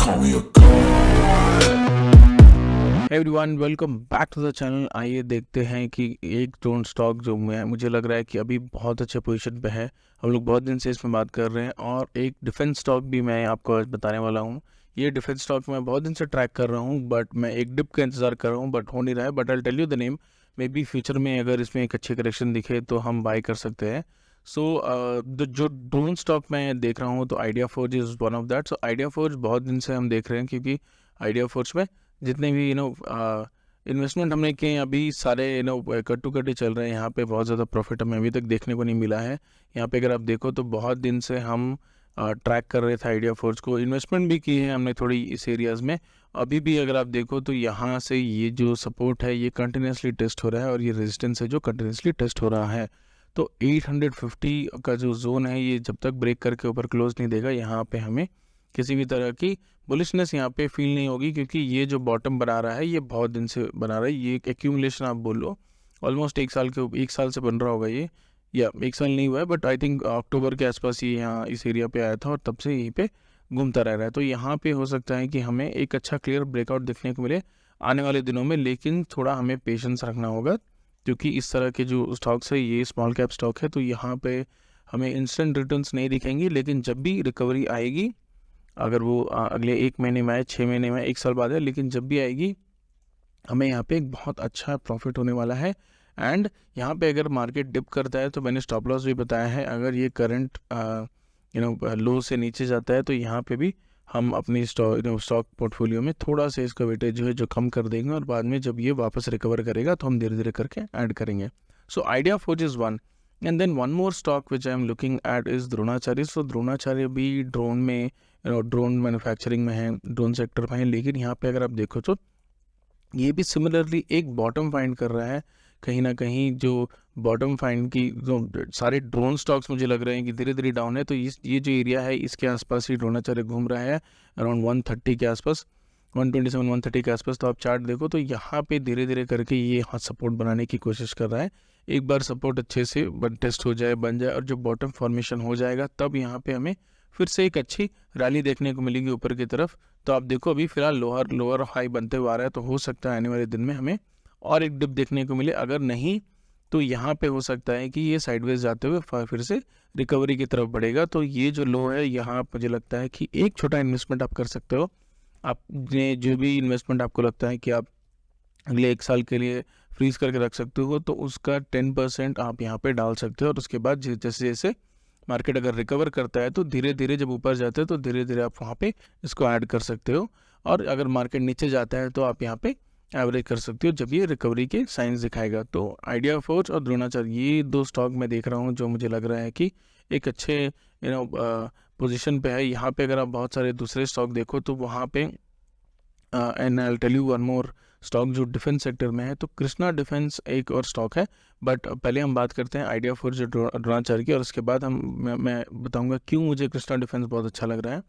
call me a god. Everyone welcome back to the channel. आइए देखते हैं कि एक ड्रोन स्टॉक जो मुझे लग रहा है कि अभी बहुत अच्छे पोजीशन पे है। हम लोग बहुत दिन से इसमें बात कर रहे हैं और एक डिफेंस स्टॉक भी मैं आपको आज बताने वाला हूँ। ये डिफेंस स्टॉक मैं बहुत दिन से ट्रैक कर रहा हूँ बट मैं एक डिप का इंतज़ार कर रहा हूँ बट हो नहीं रहा है। But I tell you the name, maybe future में अगर इसमें एक अच्छी करेक्शन दिखे तो हम बाय कर सकते हैं। सो जो ड्रोन स्टॉक मैं देख रहा हूँ तो idea forge is one of that. So idea forge बहुत दिन से हम देख रहे हैं क्योंकि आइडिया फोर्ज में जितने भी इन्वेस्टमेंट हमने किए हैं अभी सारे कट टू कट ही चल रहे हैं। यहाँ पे बहुत ज़्यादा प्रॉफिट हमें अभी तक देखने को नहीं मिला है। यहाँ पे अगर आप देखो तो बहुत दिन से हम ट्रैक कर रहे थे आइडिया फोर्स को, इन्वेस्टमेंट भी की है हमने थोड़ी इस एरियाज़ में। अभी भी अगर आप देखो तो यहाँ से ये जो सपोर्ट है ये कंटिन्यूसली टेस्ट हो रहा है और ये रेजिस्टेंस है जो कंटिन्यूसली टेस्ट हो रहा है। तो 850 का जो जोन है ये जब तक ब्रेक करके ऊपर क्लोज नहीं देगा यहाँ पे हमें किसी भी तरह की बुलिशनेस यहाँ पे फील नहीं होगी, क्योंकि ये जो बॉटम बना रहा है ये बहुत दिन से बना रहा है। ये एक एक्यूमुलेशन आप बोल लो, ऑलमोस्ट एक साल से बन रहा होगा ये, या एक साल नहीं हुआ है बट आई थिंक अक्टूबर के आसपास ये यहाँ इस एरिया पे आया था और तब से यहीं पे घूमता रह रहा है। तो यहाँ पे हो सकता है कि हमें एक अच्छा क्लियर ब्रेकआउट देखने को मिले आने वाले दिनों में, लेकिन थोड़ा हमें पेशेंस रखना होगा क्योंकि इस तरह के जो स्टॉक्स है ये स्मॉल कैप स्टॉक है। तो यहाँ पे हमें इंस्टेंट रिटर्न्स नहीं दिखेंगी, लेकिन जब भी रिकवरी आएगी, अगर वो अगले 1 महीने में आए, 6 महीने में, 1 साल बाद है, लेकिन जब भी आएगी हमें यहाँ पे एक बहुत अच्छा प्रॉफिट होने वाला है। एंड यहाँ पे अगर मार्केट डिप करता है तो मैंने स्टॉप लॉस भी बताया है, अगर ये करंट लो से नीचे जाता है तो यहाँ पे भी हम अपनी स्टॉक पोर्टफोलियो में थोड़ा सा इसका वेटेज जो है जो कम कर देंगे और बाद में जब ये वापस रिकवर करेगा तो हम धीरे धीरे करके ऐड करेंगे। So idea forge is one, and then one more stock which I am looking at is Dronacharya. So Dronacharya भी ड्रोन में ड्रोन मैन्युफैक्चरिंग में है, ड्रोन सेक्टर में है, लेकिन यहाँ पे अगर आप देखो तो ये भी सिमिलरली एक बॉटम फाइंड कर रहा है कहीं ना कहीं। जो बॉटम फाइंड की जो सारे ड्रोन स्टॉक्स मुझे लग रहे हैं कि धीरे धीरे डाउन है, तो ये जो एरिया है इसके आसपास ही द्रोणाचार्य घूम रहा है, अराउंड 130 के आसपास, 127 130 के आसपास। तो आप चार्ट देखो तो यहाँ पे धीरे धीरे करके ये यहाँ सपोर्ट बनाने की कोशिश कर रहा है। एक बार सपोर्ट अच्छे से टेस्ट हो जाए, बन जाए और जो बॉटम फॉर्मेशन हो जाएगा तब यहाँ पे हमें फिर से एक अच्छी रैली देखने को मिलेगी ऊपर की तरफ। तो आप देखो अभी फिलहाल लोअर हाई बनते हुए आ रहा है, तो हो सकता है आने वाले दिन में हमें और एक डिप देखने को मिले। अगर नहीं तो यहाँ पे हो सकता है कि ये साइडवेज जाते हुए फिर से रिकवरी की तरफ बढ़ेगा। तो ये जो लो है यहाँ मुझे लगता है कि एक छोटा इन्वेस्टमेंट आप कर सकते हो। आपने जो भी इन्वेस्टमेंट आपको लगता है कि आप अगले 1 साल के लिए फ्रीज करके रख सकते हो तो उसका 10% आप यहाँ पे डाल सकते हो, और उसके बाद जैसे जैसे मार्केट अगर रिकवर करता है तो धीरे धीरे जब ऊपर जाते हो तो धीरे धीरे आप वहाँ पे इसको ऐड कर सकते हो, और अगर मार्केट नीचे जाता है तो आप यहाँ पे एवरेज कर सकते हो जब ये रिकवरी के साइंस दिखाएगा। तो आइडिया फोर्ज और द्रोणाचार्य ये दो स्टॉक मैं देख रहा हूँ जो मुझे लग रहा है कि एक अच्छे पोजीशन पे है। यहाँ पे अगर आप बहुत सारे दूसरे स्टॉक देखो तो वहाँ पे and I tell you one more stock जो डिफेंस सेक्टर में है, तो कृष्णा डिफेंस एक और स्टॉक है। बट पहले हम बात करते हैं आइडिया फोर्ज द्रोणाचार्य की, और उसके बाद मैं बताऊंगा क्यों मुझे कृष्णा डिफेंस बहुत अच्छा लग रहा है।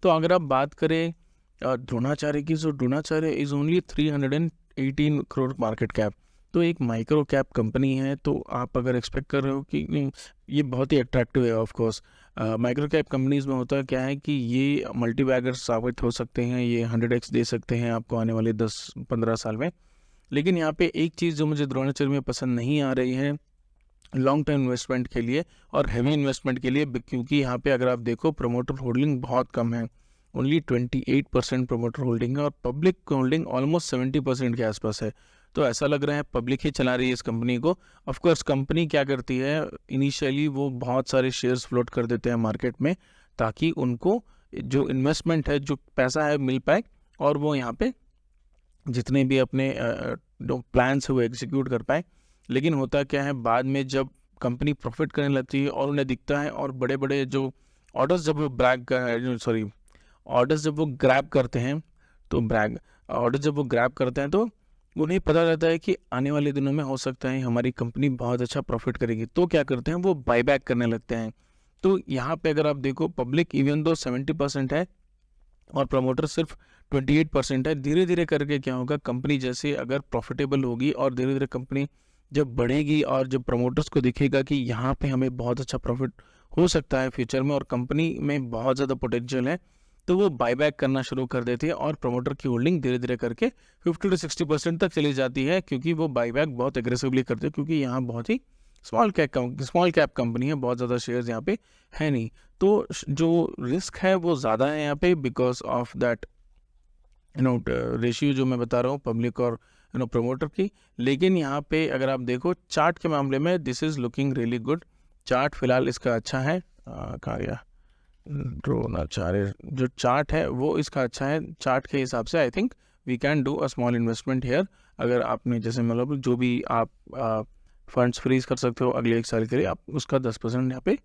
तो अगर आप बात करें द्रोणाचार्य की, जो Dronacharya is only 318 crore market cap, तो एक माइक्रो कैप कंपनी है। तो आप अगर एक्सपेक्ट कर रहे हो कि नहीं, ये बहुत ही अट्रैक्टिव है। Of course micro cap companies में होता क्या है कि ये मल्टी बैगर साबित हो सकते हैं, ये 100x दे सकते हैं आपको आने वाले 10-15 साल में। लेकिन यहाँ पे एक चीज़ जो मुझे द्रोणाचार्य में पसंद नहीं आ रही है लॉन्ग टर्म इन्वेस्टमेंट के लिए और हैवी इन्वेस्टमेंट के लिए, क्योंकि यहाँ पे अगर आप देखो प्रमोटर होल्डिंग बहुत कम है, ओनली 28% प्रमोटर होल्डिंग है और पब्लिक होल्डिंग ऑलमोस्ट 70% के आसपास है। तो ऐसा लग रहा है पब्लिक ही चला रही है इस कंपनी को। ऑफकोर्स कंपनी क्या करती है, इनिशियली वो बहुत सारे शेयर्स फ्लोट कर देते हैं मार्केट में ताकि उनको जो इन्वेस्टमेंट है, जो पैसा है, मिल पाए और वो यहाँ पे जितने भी अपने जो प्लान्स है वो एग्जीक्यूट कर पाए। लेकिन होता क्या है, बाद में जब कंपनी प्रॉफिट करने लगती है और उन्हें दिखता है और बड़े बड़े जो ऑर्डर्स जब वो ऑर्डर्स जब वो ग्रैब करते हैं, तो ऑर्डर जब वो ग्रैब करते हैं तो उन्हें पता रहता है कि आने वाले दिनों में हो सकता है हमारी कंपनी बहुत अच्छा प्रॉफिट करेगी, तो क्या करते हैं वो बाईबैक करने लगते हैं। तो यहाँ पे अगर आप देखो पब्लिक इवन दो 70% है और प्रमोटर सिर्फ 28% है। धीरे धीरे करके क्या होगा, कंपनी जैसे अगर प्रॉफिटेबल होगी और धीरे धीरे कंपनी जब बढ़ेगी और जब प्रमोटर्स को दिखेगा कि यहाँ पे हमें बहुत अच्छा प्रॉफिट हो सकता है फ्यूचर में और कंपनी में बहुत ज़्यादा पोटेंशियल है, तो वो बाईबैक करना शुरू कर देती है और प्रमोटर की होल्डिंग धीरे धीरे करके 50 से 60% तक चली जाती है, क्योंकि वो बाईबैक बहुत एग्रेसिवली करते हैं, क्योंकि यहाँ बहुत ही स्मॉल कैप कंपनी है, बहुत ज़्यादा शेयर्स यहाँ पे है नहीं। तो जो रिस्क है वो ज़्यादा है यहाँ पे, बिकॉज ऑफ दैट रेशियो जो मैं बता रहा हूँ पब्लिक और प्रमोटर की। लेकिन यहाँ पे अगर आप देखो चार्ट के मामले में, this is looking really good. Chart फिलहाल इसका अच्छा है। कहाँ गया द्रोणाचार्य, जो चार्ट है वो इसका अच्छा है। चार्ट के हिसाब से I think we can do a small investment here. अगर आपने जैसे मतलब जो भी आप फंड्स फ्रीज कर सकते हो अगले 1 साल के लिए, आप उसका 10% यहाँ पे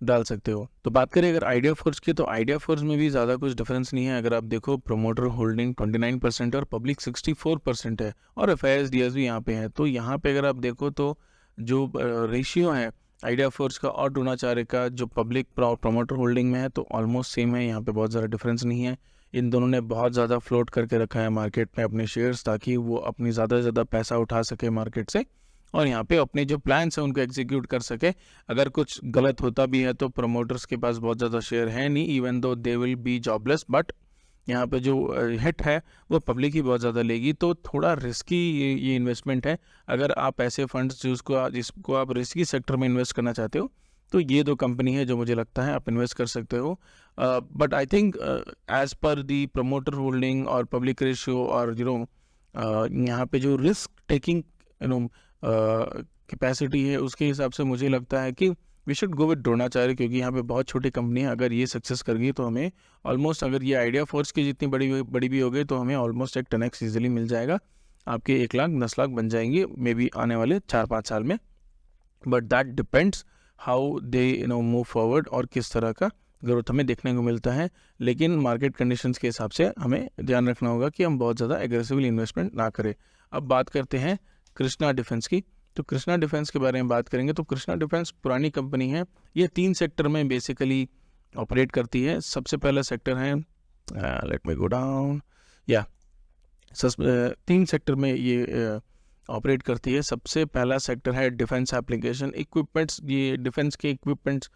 डाल सकते हो। तो बात करें अगर आइडिया फोर्स की, तो आइडिया फोर्स में भी ज़्यादा कुछ डिफरेंस नहीं है। अगर आप देखो प्रमोटर होल्डिंग 29% और पब्लिक 64% है, और FIS भी यहाँ पे है। तो यहाँ पे अगर आप देखो तो जो रेशियो है आइडिया फोर्स का और द्रोणाचार्य का जो पब्लिक प्रमोटर होल्डिंग में है, तो ऑलमोस्ट सेम है। यहाँ पे बहुत ज़्यादा डिफरेंस नहीं है। इन दोनों ने बहुत ज़्यादा फ्लोट करके रखा है मार्केट में अपने शेयर्स, ताकि वो अपनी ज़्यादा से ज़्यादा पैसा उठा सके मार्केट से, और यहाँ पे अपने जो प्लान्स हैं उनको एग्जीक्यूट कर सके। अगर कुछ गलत होता भी है तो प्रमोटर्स के पास बहुत ज़्यादा शेयर है नहीं, even though they will be jobless, but यहाँ पे जो हिट है वो पब्लिक ही बहुत ज़्यादा लेगी। तो थोड़ा रिस्की ये इन्वेस्टमेंट है। अगर आप ऐसे फंड्स जिसको आप रिस्की सेक्टर में इन्वेस्ट करना चाहते हो, तो ये 2 कंपनी है जो मुझे लगता है आप इन्वेस्ट कर सकते हो। But I think as per the promoter holding और पब्लिक रेशियो और यहाँ पे जो रिस्क टेकिंग कैपेसिटी है, उसके हिसाब से मुझे लगता है कि we should go with Dronacharya, क्योंकि यहाँ पे बहुत छोटी कंपनी है। अगर ये सक्सेस कर गई तो हमें ऑलमोस्ट, अगर ये आइडिया फोर्स की जितनी बड़ी भी हो गई, तो हमें ऑलमोस्ट एक 10x ईजिली मिल जाएगा। आपके 1 लाख 10 लाख बन जाएंगे मे बी आने वाले 4-5 साल में। But that depends how they move forward और किस तरह का ग्रोथ हमें देखने को मिलता है। लेकिन मार्केट कंडीशंस के हिसाब से हमें ध्यान रखना होगा कि हम बहुत ज़्यादा एग्रेसिवली इन्वेस्टमेंट ना करें। अब बात करते हैं कृष्णा डिफेंस की। तो कृष्णा डिफेंस के बारे में बात करेंगे तो कृष्णा डिफेंस पुरानी कंपनी है। ये 3 सेक्टर में बेसिकली ऑपरेट करती है। सबसे पहला सेक्टर है, let me go down, 3 sector में ये ऑपरेट करती है। सबसे पहला सेक्टर है डिफेंस एप्लीकेशन इक्विपमेंट्स। ये डिफेंस के इक्विपमेंट्स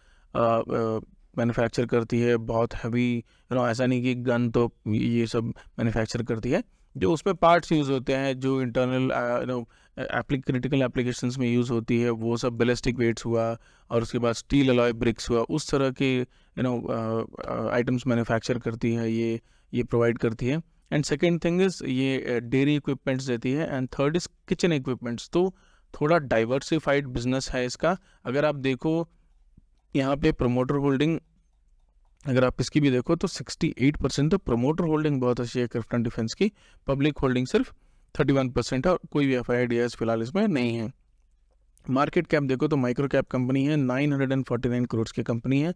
मैन्युफैक्चर करती है, बहुत हैवी, ऐसा नहीं कि गन, तो ये सब मैन्युफैक्चर करती है। जो उसमें पार्ट्स यूज़ होते हैं, जो इंटरनल क्रिटिकल एप्लीकेशंस में यूज़ होती है, वो सब बैलिस्टिक वेट्स हुआ, और उसके बाद स्टील अलॉय ब्रिक्स हुआ, उस तरह के आइटम्स मैन्युफैक्चर करती है, ये प्रोवाइड करती है। एंड सेकेंड थिंग इज़ ये डेयरी इक्विपमेंट्स देती है। And third is kitchen equipments. तो थोड़ा डाइवर्सिफाइड बिजनेस है इसका। अगर आप देखो यहाँ पे प्रमोटर होल्डिंग, अगर आप इसकी भी देखो तो 68%, तो प्रमोटर होल्डिंग बहुत अच्छी है कृष्णा डिफेंस की। पब्लिक होल्डिंग सिर्फ 31% है, और कोई भी FIDs फिलहाल इसमें नहीं है। मार्केट कैप देखो तो माइक्रो कैप कंपनी है, 949 करोड़ की कंपनी है।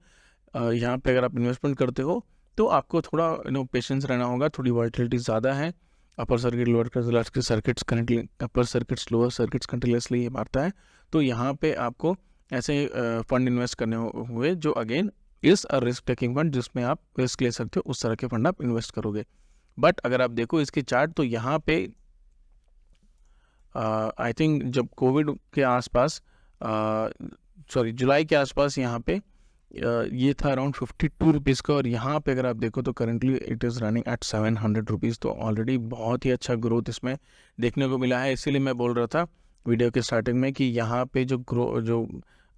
यहाँ पे अगर आप इन्वेस्टमेंट करते हो तो आपको थोड़ा पेशेंस रहना होगा, थोड़ी वॉलेटिलिटी ज़्यादा है। Upper circuit lower circuits currently, upper circuits lower circuits continuously ये मारता है। तो यहाँ पे आपको ऐसे फंड इन्वेस्ट करने हुए जो again is a risk taking fund, जिसमें आप रिस्क ले सकते हो, उस तरह के फंड आप इन्वेस्ट करोगे। बट अगर आप देखो इसकी चार्ट, तो यहाँ पे आई थिंक जब कोविड के आसपास, जुलाई के आसपास, यहाँ पे ये था अराउंड 52 रुपीज़ का, और यहाँ पे अगर आप देखो तो currently it is running at 700 rupees. तो ऑलरेडी बहुत ही अच्छा ग्रोथ इसमें देखने को मिला है। इसीलिए मैं बोल रहा था वीडियो के स्टार्टिंग में कि यहाँ पे जो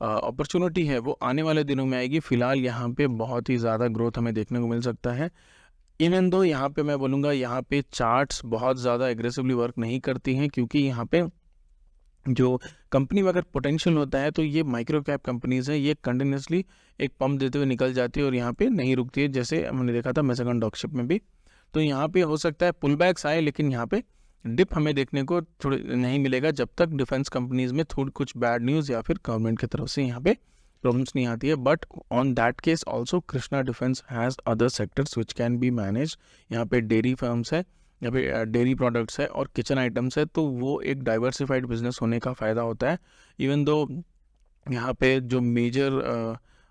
अपॉर्चुनिटी है वो आने वाले दिनों में आएगी। फ़िलहाल यहाँ पे बहुत ही ज़्यादा ग्रोथ हमें देखने को मिल सकता है। इवन दो यहाँ पे मैं बोलूँगा यहाँ पे चार्ट्स बहुत ज़्यादा एग्रेसिवली वर्क नहीं करती हैं, क्योंकि यहाँ पे जो कंपनी में अगर पोटेंशियल होता है तो ये माइक्रो कैप कंपनीज़ हैं, ये कंटिन्यूसली एक पंप देते हुए निकल जाती है और यहाँ पे नहीं रुकती है, जैसे हमने देखा था मैसेगन डॉकशिप में भी। तो यहाँ पे हो सकता है पुल बैक्स आए, लेकिन यहाँ पे डिप हमें देखने को थोड़ी नहीं मिलेगा जब तक डिफेंस कंपनीज़ में थोड़ी कुछ बैड न्यूज़ या फिर गवर्नमेंट की तरफ से यहाँ पे प्रॉब्लम्स नहीं आती है। But on that case also Krishna defence has other sectors which can be manage. यहाँ पे डेयरी फर्म्स है, यहाँ पे डेयरी प्रोडक्ट्स है और किचन आइटम्स है, तो वो एक डाइवर्सिफाइड बिजनेस होने का फ़ायदा होता है। इवन दो यहाँ पे जो मेजर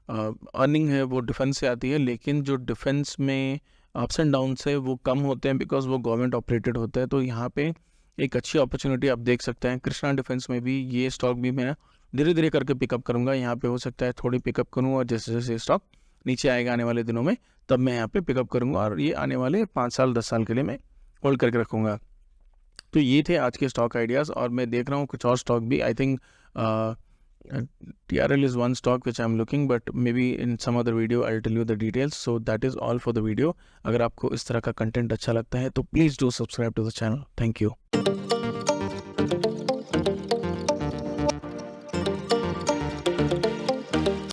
अर्निंग है वो डिफेंस से आती है, लेकिन जो डिफेंस में अप्स एंड डाउन्स है वो कम होते हैं बिकॉज वो गवर्नमेंट ऑपरेटेड होता है। तो यहाँ पे एक अच्छी अपॉर्चुनिटी आप देख सकते हैं कृष्णा डिफेंस में भी। ये स्टॉक भी मैं धीरे धीरे करके पिकअप करूँगा, यहाँ पे हो सकता है थोड़ी पिकअप करूँ और जैसे जैसे स्टॉक नीचे आएगा आने वाले दिनों में, तब मैं यहाँ पे पिकअप करूँगा और ये आने वाले 5 साल 10 साल के लिए मैं होल्ड करके रखूँगा। तो ये थे आज के स्टॉक आइडियाज़ और मैं देख रहा हूँ कुछ और स्टॉक भी। I think TRL is one stock which I'm looking, but maybe in some other video I'll tell you the details. So that is all for the video. अगर आपको इस तरह का कंटेंट अच्छा लगता है तो please do subscribe to the channel. Thank you.